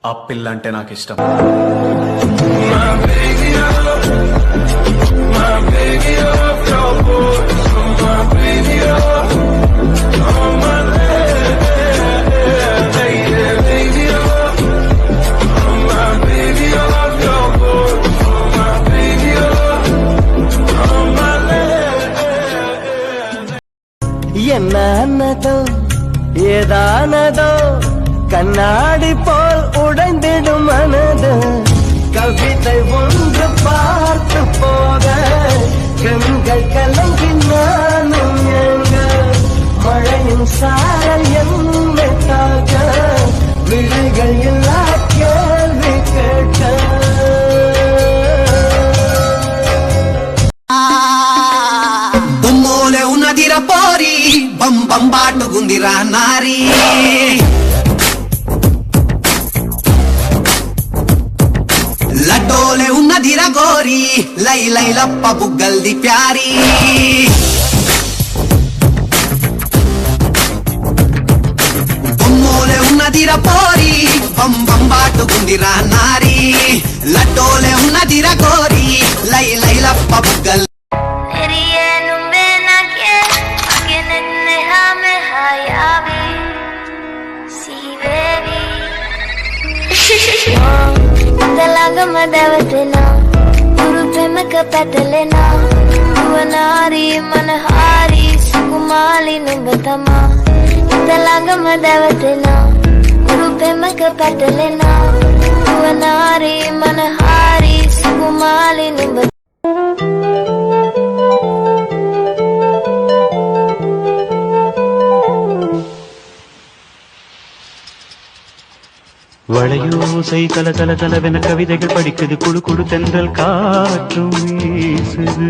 ఆ పిల్ల అంటే నాకు ఇష్టం. என்ன அன்னதோ ஏதானதோ கண்ணாடி போல் உடைந்திடும் மனது கவிதை ஒன்று பார்த்து போக கண்கள் கலங்கி நானும் எங்க மழையின் சாரல் என்னை தாக்க விழிகள் இல்லா கேள்வி கேட்ட పోరి బం బం బాటుకుందిరా నారీ లడ్డోలే ఉన్నదిరా గోరి లై లై లప్ప బుగ్గల్ది ప్యారీ బొమ్మోలే ఉన్నదిరా పోరి బం బం బాటుకుందిరా నారీ లడ్డోలే ఉన్నదిరా గోరి లై లై లప్ప బుగ్గల్ Talagama davatena Guru premaka patalena Duvanari manahari Sukumali numbatama Talagama davatena Guru premaka patalena Duvanari manahari Sukumali numbatama வளையோசை கல கல கலவென கவிதைகள் படிக்குது குழு குழு தென்றல் காற்றும் வீசுது